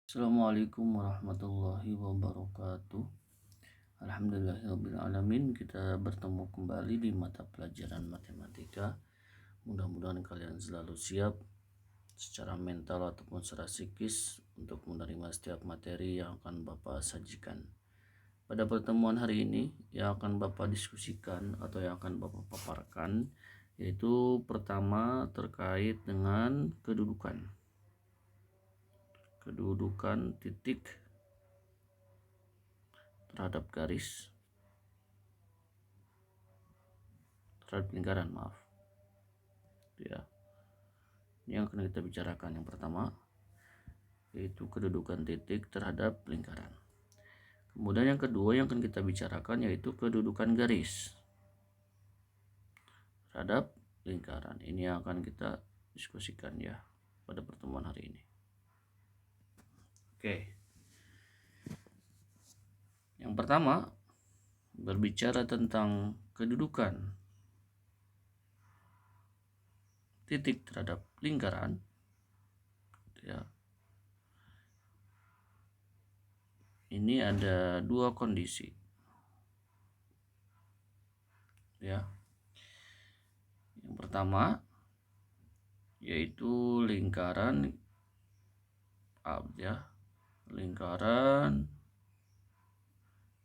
Assalamualaikum warahmatullahi wabarakatuh. Alhamdulillahirrabbilalamin. Kita bertemu kembali di mata pelajaran matematika. Mudah-mudahan kalian selalu siap secara mental ataupun secara psikis untuk menerima setiap materi yang akan Bapak sajikan. Pada pertemuan hari ini yang akan Bapak diskusikan atau yang akan Bapak paparkan, yaitu pertama terkait dengan kedudukan titik terhadap garis terhadap lingkaran, ya. Ini yang akan kita bicarakan. Yang pertama yaitu kedudukan titik terhadap lingkaran. Kemudian yang kedua yang akan kita bicarakan yaitu kedudukan garis terhadap lingkaran. Ini yang akan kita diskusikan ya pada pertemuan hari ini. Oke. Yang pertama berbicara tentang kedudukan titik terhadap lingkaran, ya. Ini ada dua kondisi, ya. Yang pertama yaitu lingkaran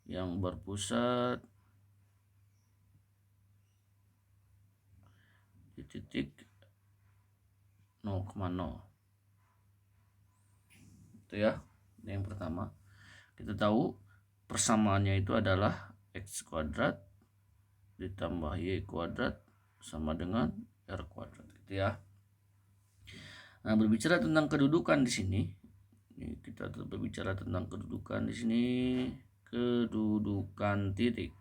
yang berpusat di titik 0,0. Itu ya. Yang pertama, kita tahu persamaannya itu adalah x kuadrat ditambah y kuadrat sama dengan r kuadrat, gitu ya. Nah, berbicara tentang kedudukan di sini, kita berbicara tentang kedudukan di sini, kedudukan titik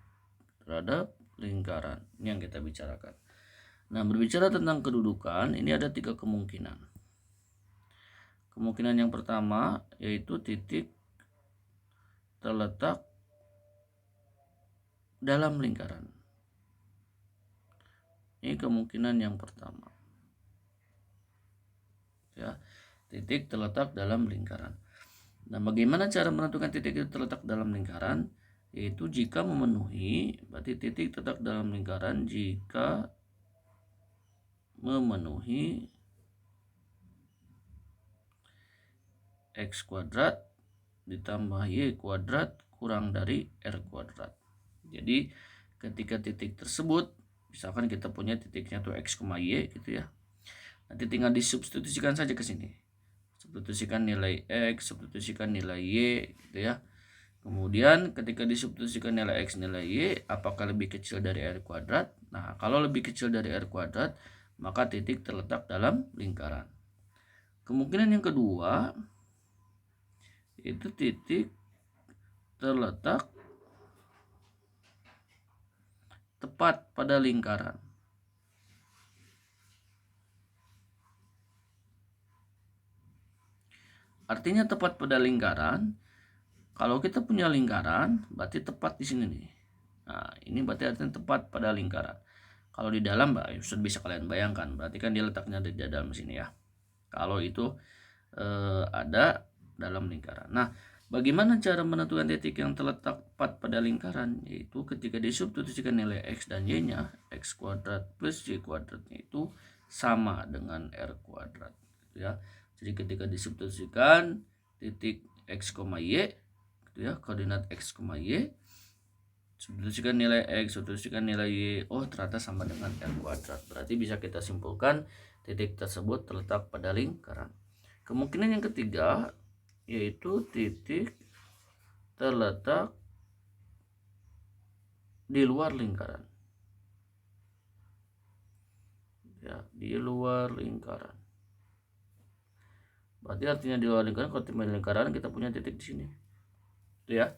terhadap lingkaran. Ini yang kita bicarakan. Nah, berbicara tentang kedudukan, ini ada 3 kemungkinan. Kemungkinan yang pertama yaitu titik terletak dalam lingkaran. Ini kemungkinan yang pertama. Ya, titik terletak dalam lingkaran. Nah, bagaimana cara menentukan titik itu terletak dalam lingkaran? Yaitu jika memenuhi, berarti titik terletak dalam lingkaran jika memenuhi x kuadrat ditambah y kuadrat kurang dari r kuadrat. Jadi ketika titik tersebut, misalkan kita punya titiknya tuh x, y gitu ya. Nanti tinggal disubstitusikan saja ke sini. Substitusikan nilai x, substitusikan nilai y gitu ya. Kemudian ketika disubstitusikan nilai x, nilai y, apakah lebih kecil dari r kuadrat? Nah, kalau lebih kecil dari r kuadrat, maka titik terletak dalam lingkaran. Kemungkinan yang kedua itu titik terletak tepat pada lingkaran. Artinya tepat pada lingkaran, kalau kita punya lingkaran berarti tepat di sini nih. Nah, ini berarti artinya tepat pada lingkaran. Kalau di dalam, sudah bisa kalian bayangkan, berarti kan dia letaknya di dalam sini ya. Kalau itu ada dalam lingkaran. Nah, bagaimana cara menentukan titik yang terletak tepat pada lingkaran? Yaitu ketika disubstitusikan nilai x dan y-nya, x kuadrat plus y kuadratnya itu sama dengan r kuadrat, gitu ya. Jadi ketika disubstitusikan titik x, y, gitu ya, koordinat x, y, substitusikan nilai x, substitusikan nilai y, oh ternyata sama dengan r kuadrat. Berarti bisa kita simpulkan titik tersebut terletak pada lingkaran. Kemungkinan yang ketiga yaitu titik terletak di luar lingkaran. Ya, di luar lingkaran. Berarti artinya di luar lingkaran, kalau di lingkaran kita punya titik di sini. Itu ya.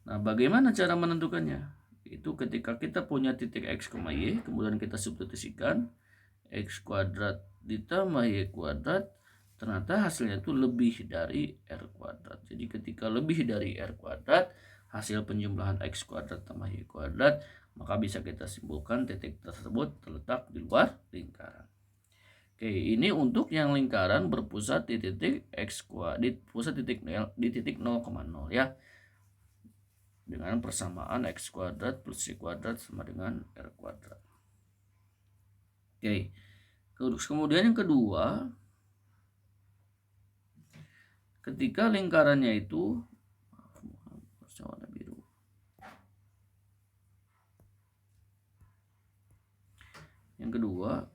Nah, bagaimana cara menentukannya? Itu ketika kita punya titik x, y, kemudian kita substitusikan x kuadrat ditambah y kuadrat, ternyata hasilnya itu lebih dari r kuadrat. Jadi ketika lebih dari r kuadrat, hasil penjumlahan x kuadrat tambah y kuadrat, maka bisa kita simpulkan titik tersebut terletak di luar lingkaran. Oke, ini untuk yang lingkaran berpusat di titik x kuadrat, di pusat di titik 0,0 ya. Dengan persamaan x kuadrat plus y kuadrat sama dengan r kuadrat. Oke. Kemudian yang kedua, ketika lingkarannya itu warna biru. Yang kedua,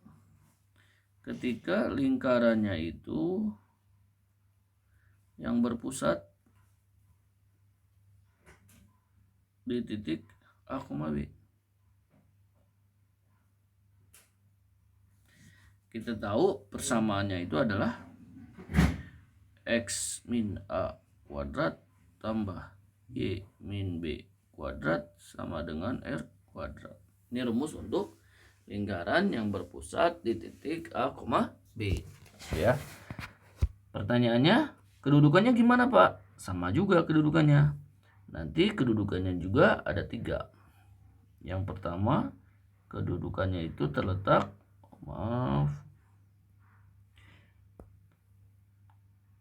ketika lingkarannya itu yang berpusat di titik A, B. Kita tahu persamaannya itu adalah x min A kuadrat tambah y min B kuadrat sama dengan r kuadrat. Ini rumus untuk lingkaran yang berpusat di titik A, B. Ya. Pertanyaannya, kedudukannya gimana Pak? Sama juga kedudukannya. Nanti kedudukannya juga ada 3. Yang pertama, kedudukannya itu terletak,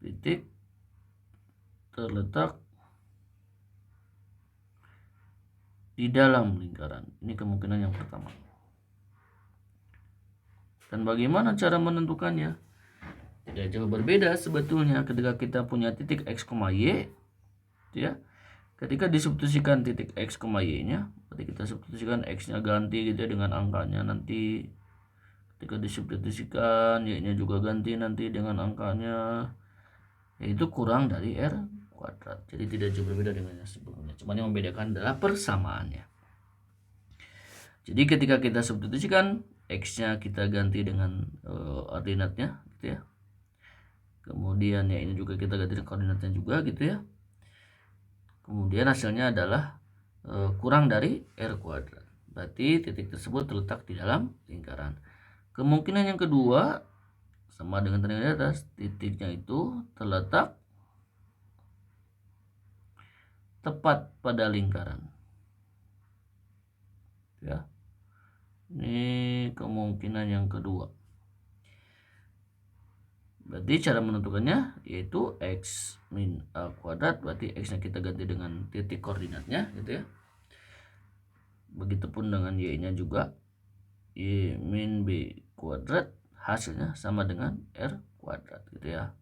titik terletak di dalam lingkaran. Ini kemungkinan yang pertama. Dan bagaimana cara menentukannya? Tidak jauh berbeda sebetulnya ketika kita punya titik x, y, ya. Ketika disubstitusikan titik x, y-nya, berarti kita substitusikan x-nya ganti gitu ya dengan angkanya nanti. Ketika disubstitusikan y-nya juga ganti nanti dengan angkanya, yaitu kurang dari r kuadrat. Jadi tidak jauh berbeda dengan yang sebelumnya. Cuma yang membedakan adalah persamaannya. Jadi ketika kita substitusikan x-nya kita ganti dengan ordinatnya gitu ya. Kemudian ya ini juga kita ganti dengan koordinatnya juga gitu ya. Kemudian hasilnya adalah kurang dari r kuadrat. Berarti titik tersebut terletak di dalam lingkaran. Kemungkinan yang kedua sama dengan tadi di atas, titiknya itu terletak tepat pada lingkaran. Ya. Ini kemungkinan yang kedua. Berarti cara menentukannya yaitu x min A kuadrat, berarti x-nya kita ganti dengan titik koordinatnya gitu ya. Begitupun dengan y-nya juga, y min B kuadrat, hasilnya sama dengan r kuadrat gitu ya.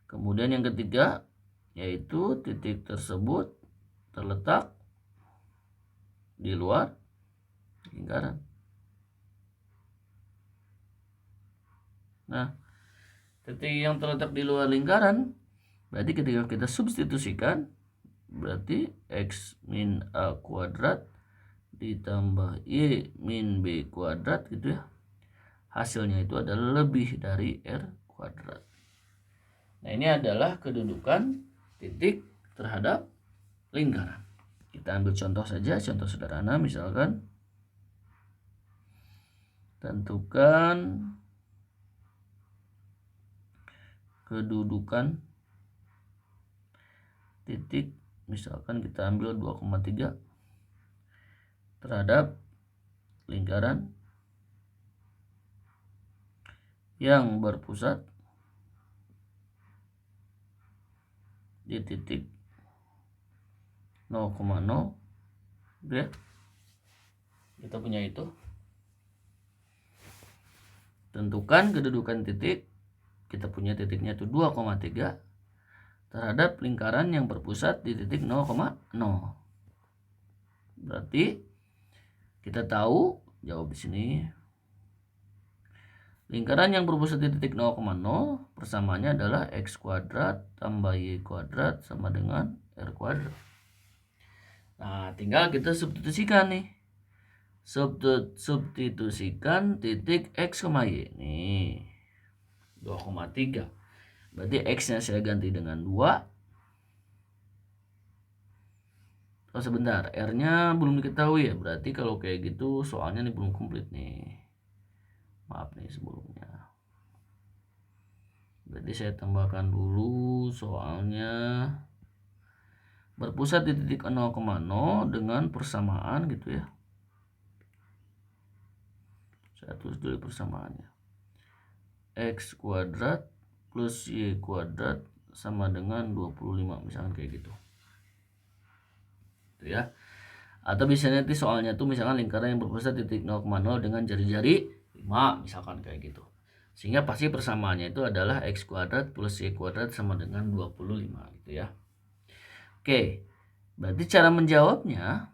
Kemudian yang ketiga yaitu titik tersebut terletak di luar lingkaran. Nah, titik yang terletak di luar lingkaran berarti ketika kita substitusikan berarti x min A kuadrat ditambah y min B kuadrat gitu ya. Hasilnya itu adalah lebih dari r kuadrat. Nah, ini adalah kedudukan titik terhadap lingkaran. Kita ambil contoh saja, contoh sederhana misalkan. Tentukan kedudukan titik, misalkan kita ambil 2,3 terhadap lingkaran yang berpusat di titik 0,0 ya. Kita punya itu. Tentukan kedudukan titik, kita punya titiknya itu 2,3 terhadap lingkaran yang berpusat di titik 0,0. Berarti kita tahu jawab di sini. Lingkaran yang berpusat di titik 0,0 persamaannya adalah x kuadrat tambah y kuadrat sama dengan r kuadrat. Nah, tinggal kita substitusikan nih. Substitusikan titik x, y. Nih 2,3. Berarti x-nya saya ganti dengan 2. Oh sebentar, R-nya belum diketahui ya. Berarti kalau kayak gitu soalnya nih belum komplit nih. Maaf nih sebelumnya. Berarti saya tambahkan dulu soalnya berpusat di titik 0,0 dengan persamaan gitu ya. Saya tulis dulu persamaannya. X kuadrat plus Y kuadrat sama dengan 25, misalkan kayak gitu. Itu ya. Atau bisa nanti soalnya tuh misalkan lingkaran yang berpusat titik 0,0 dengan jari-jari 5, misalkan kayak gitu. Sehingga pasti persamaannya itu adalah X kuadrat plus Y kuadrat sama dengan 25 gitu ya. Oke, berarti cara menjawabnya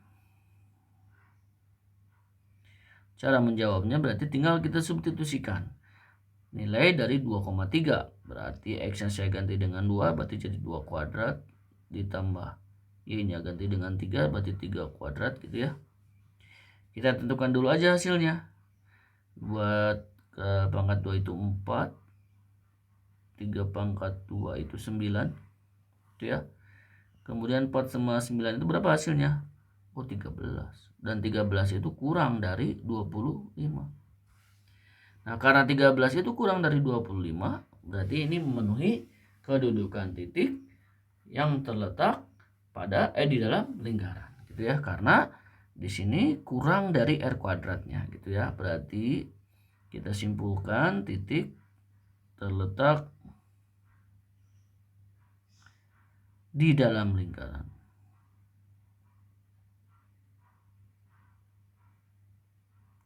berarti tinggal kita substitusikan nilai dari 2,3. Berarti X nya saya ganti dengan 2, berarti jadi 2 kuadrat ditambah Y nya ganti dengan 3, berarti 3 kuadrat gitu ya. Kita tentukan dulu aja hasilnya. Buat ke pangkat 2 itu 4, 3 pangkat 2 itu 9 gitu ya. Kemudian 4 sama 9 itu berapa hasilnya? Oh, 13. Dan 13 itu kurang dari 25. Nah, karena 13 itu kurang dari 25, berarti ini memenuhi kedudukan titik yang terletak pada di dalam lingkaran gitu ya. Karena di sini kurang dari R kuadratnya gitu ya. Berarti kita simpulkan titik terletak di dalam lingkaran.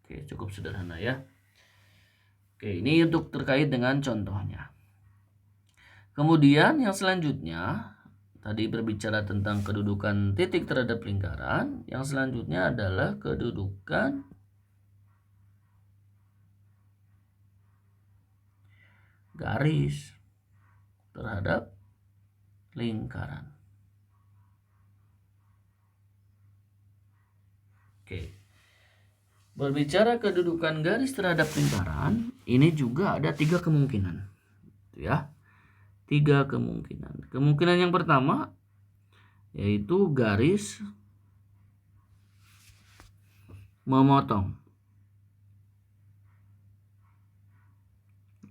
Oke, cukup sederhana ya. Oke, ini untuk terkait dengan contohnya. Kemudian yang selanjutnya, tadi berbicara tentang kedudukan titik terhadap lingkaran. Yang selanjutnya adalah kedudukan garis terhadap lingkaran. Oke. Berbicara kedudukan garis terhadap lingkaran, ini juga ada 3 kemungkinan. Ya. 3 kemungkinan. Kemungkinan yang pertama yaitu garis memotong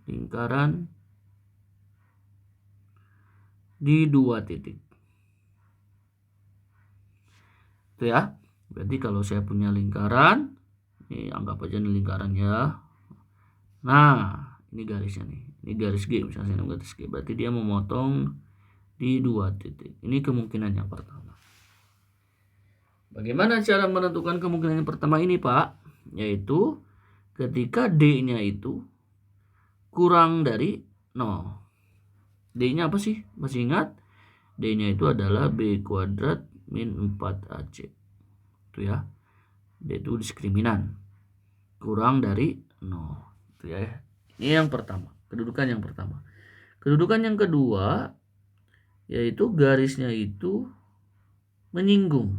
lingkaran di 2 titik. Itu ya. Berarti kalau saya punya lingkaran, ini anggap aja ini lingkaran ya. Nah, ini garisnya nih. Ini garis G, misalnya saya garis G. Berarti dia memotong di 2 titik. Ini kemungkinan yang pertama. Bagaimana cara menentukan kemungkinan yang pertama ini, Pak? Yaitu ketika D-nya itu kurang dari 0. D-nya apa sih? Masih ingat? D-nya itu adalah B kuadrat min 4AC. Itu ya. D itu diskriminan. Kurang dari 0. Itu ya. Ini yang pertama. Kedudukan yang pertama. Kedudukan yang kedua yaitu garisnya itu menyinggung.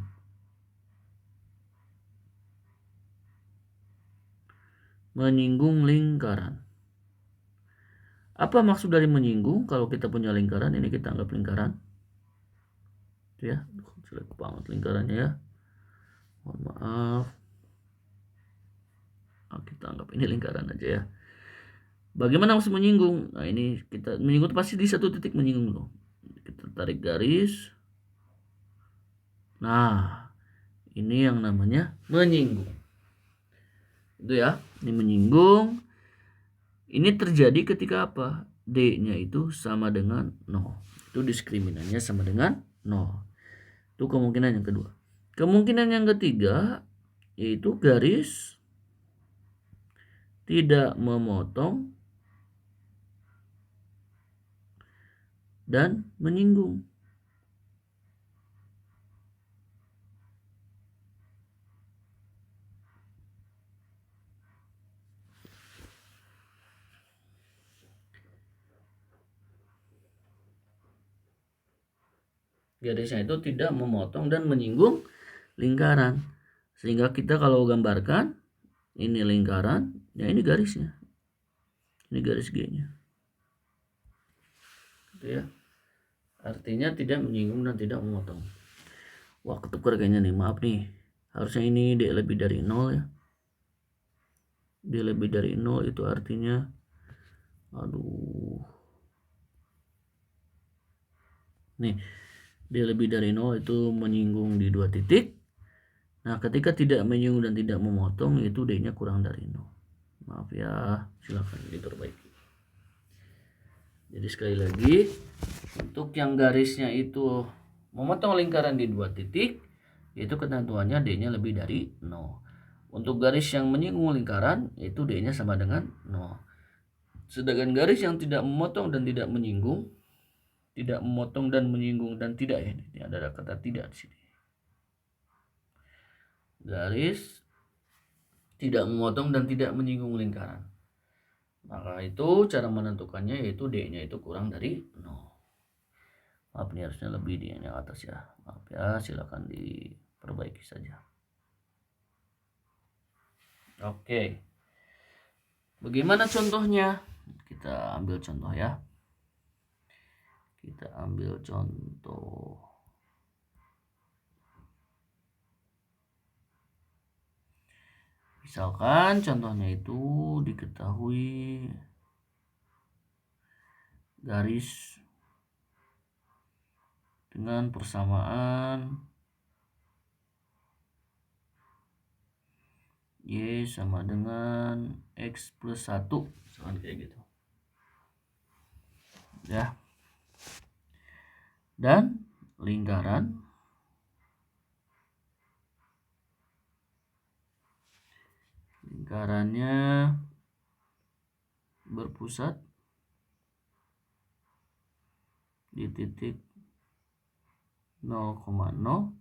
Menyinggung lingkaran. Apa maksud dari menyinggung? Kalau kita punya lingkaran, ini kita anggap lingkaran. Itu ya, jelek banget lingkarannya ya. Mohon maaf. Nah, kita anggap ini lingkaran aja ya. Bagaimana maksud menyinggung? Nah, ini kita menyinggung pasti di satu titik menyinggung dulu. Kita tarik garis. Nah, ini yang namanya menyinggung. Itu ya, ini menyinggung. Ini terjadi ketika apa? D-nya itu sama dengan 0. Itu diskriminannya sama dengan 0. Itu kemungkinan yang kedua. Kemungkinan yang ketiga yaitu garis tidak memotong dan menyinggung. Garisnya itu tidak memotong dan menyinggung lingkaran. Sehingga kita kalau gambarkan, ini lingkaran, ya ini garisnya. Ini garis G-nya. Gitu ya. Artinya tidak menyinggung dan tidak memotong. Wah, ketukar kayaknya nih, maaf nih. Harusnya ini D lebih dari 0 ya. D lebih dari 0 itu artinya, aduh. Nih, D lebih dari 0 itu menyinggung di 2 titik. Nah, ketika tidak menyinggung dan tidak memotong, itu D-nya kurang dari 0. Maaf ya, silakan diperbaiki. Jadi sekali lagi, untuk yang garisnya itu memotong lingkaran di 2 titik, itu ketentuannya D-nya lebih dari 0. Untuk garis yang menyinggung lingkaran, itu D-nya sama dengan 0. Sedangkan garis yang tidak memotong dan tidak menyinggung, tidak memotong dan menyinggung dan tidak, ya, ini ada kata tidak di sini. Garis tidak memotong dan tidak menyinggung lingkaran. Maka itu cara menentukannya yaitu D-nya itu kurang dari 0. Maaf, ini harusnya lebih di yang atas ya. Maaf ya, silakan diperbaiki saja. Oke. Bagaimana contohnya? Kita ambil contoh ya. Kita ambil contoh. Misalkan contohnya itu diketahui garis dengan persamaan Y sama dengan X plus 1, misalkan kayak gitu ya. Dan lingkarannya berpusat di titik 0,0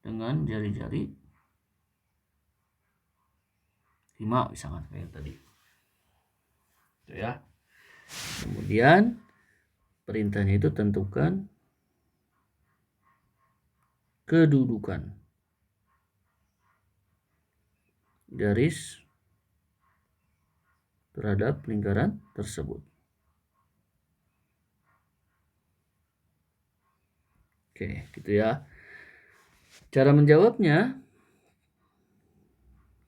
dengan jari-jari 5, misalkan kayak tadi. Itu ya. Kemudian perintahnya itu tentukan kedudukan garis terhadap lingkaran tersebut. Oke, gitu ya. Cara menjawabnya,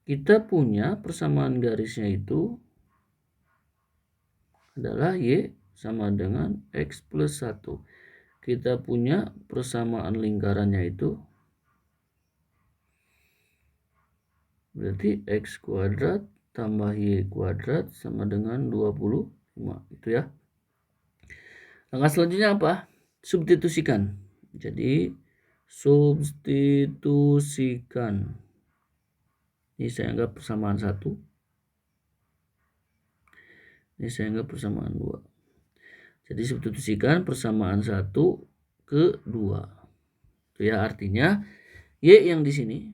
kita punya persamaan garisnya itu adalah Y sama dengan X plus 1. Kita punya persamaan lingkarannya itu berarti X kuadrat tambah Y kuadrat sama dengan 25. Itu ya. Langkah selanjutnya apa? Substitusikan. Jadi substitusikan. Ini saya anggap persamaan 1. Ini saya anggap persamaan 2. Jadi substitusikan persamaan 1 ke 2. Itu ya, artinya Y yang di sini,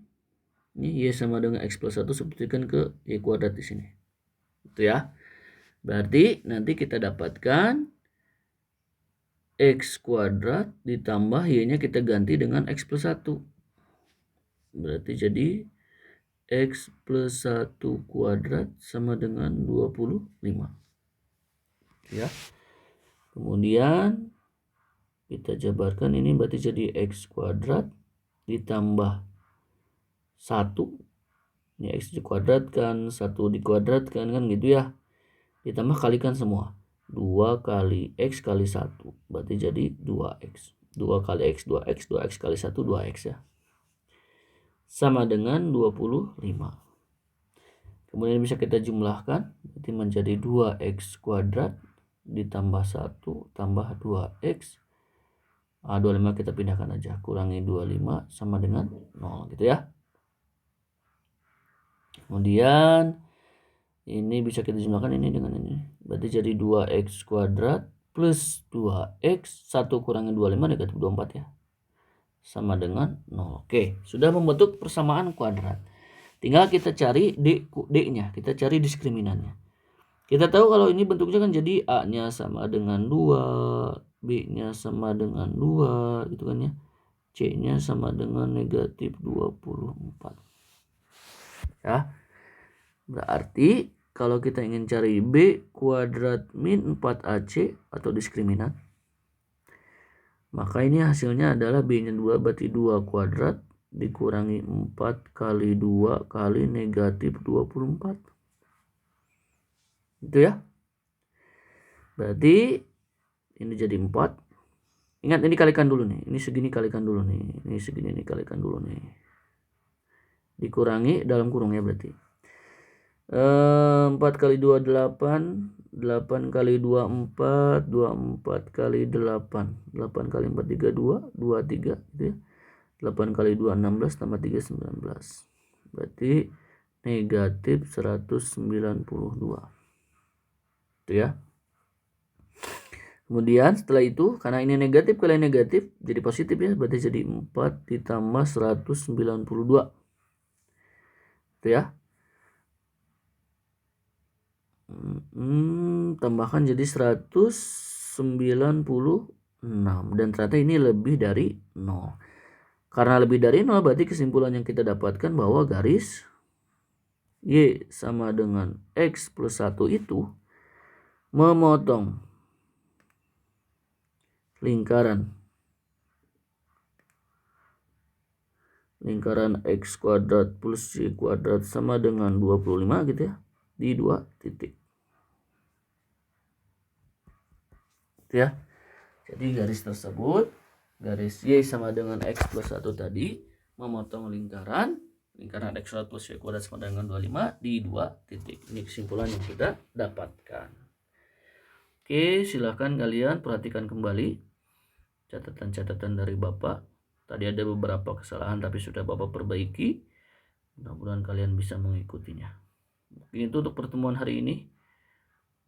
ini Y sama dengan X plus 1, substitusikan ke Y kuadrat di sini. Itu ya. Berarti nanti kita dapatkan X kuadrat ditambah Y-nya kita ganti dengan X plus 1. Berarti jadi X plus 1 kuadrat sama dengan 25. Ya. Kemudian kita jabarkan, ini berarti jadi X kuadrat ditambah 1. Ini X dikuadratkan, 1 dikuadratkan, kan gitu ya. Ditambah kalikan semua. 2 kali X kali 1. Berarti jadi 2X. 2 kali X, 2X, 2X kali 1, 2X ya. Sama dengan 25. Kemudian bisa kita jumlahkan, berarti menjadi 2X kuadrat ditambah 1 tambah 2X. 25 kita pindahkan aja, kurangi 25 sama dengan 0 gitu ya. Kemudian ini bisa kita jumlahkan ini dengan ini. Berarti jadi 2X kuadrat plus 2X, 1 kurangi 25 negatif 24 ya. Sama dengan 0. Oke, sudah membentuk persamaan kuadrat. Tinggal kita cari D-nya, kita cari diskriminannya. Kita tahu kalau ini bentuknya kan jadi A-nya sama dengan 2, B-nya sama dengan 2 gitu kan ya. C-nya sama dengan negatif 24. Ya. Berarti kalau kita ingin cari B kuadrat min 4AC atau diskriminan, maka ini hasilnya adalah B-nya 2, berarti 2 kuadrat dikurangi 4 kali 2 kali negatif 24. Itu ya. Berarti ini jadi 4. Ingat, ini kalikan dulu nih. Ini segini kalikan dulu nih. Ini segini nih kalikan dulu nih. Dikurangi dalam kurung ya berarti. 4 kali 2 8, 8 kali 2 4, 24 kali 8, 8 kali 4 32, 23 gitu ya. 8 kali 2 16 tambah 3 19. Berarti negatif 192. Itu ya. Kemudian setelah itu karena ini negatif kali negatif jadi positif ya, berarti jadi 4 ditambah 192. Itu ya. Tambahkan jadi 196 dan ternyata ini lebih dari 0. Karena lebih dari 0 berarti kesimpulan yang kita dapatkan bahwa garis Y sama dengan X plus 1 itu memotong lingkaran X kuadrat plus Y kuadrat sama dengan 25 gitu ya, di 2 titik. Ya. Jadi garis tersebut, garis Y sama dengan X plus 1 tadi memotong lingkaran X kuadrat plus Y kuadrat sama dengan 25 di 2 titik. Ini kesimpulan yang kita dapatkan. Oke, silahkan kalian perhatikan kembali catatan-catatan dari Bapak. Tadi ada beberapa kesalahan tapi sudah Bapak perbaiki. Mudah-mudahan kalian bisa mengikutinya. Mungkin itu untuk pertemuan hari ini.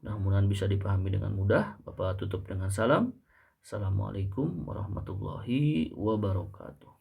Mudah-mudahan bisa dipahami dengan mudah. Bapak tutup dengan salam. Assalamualaikum warahmatullahi wabarakatuh.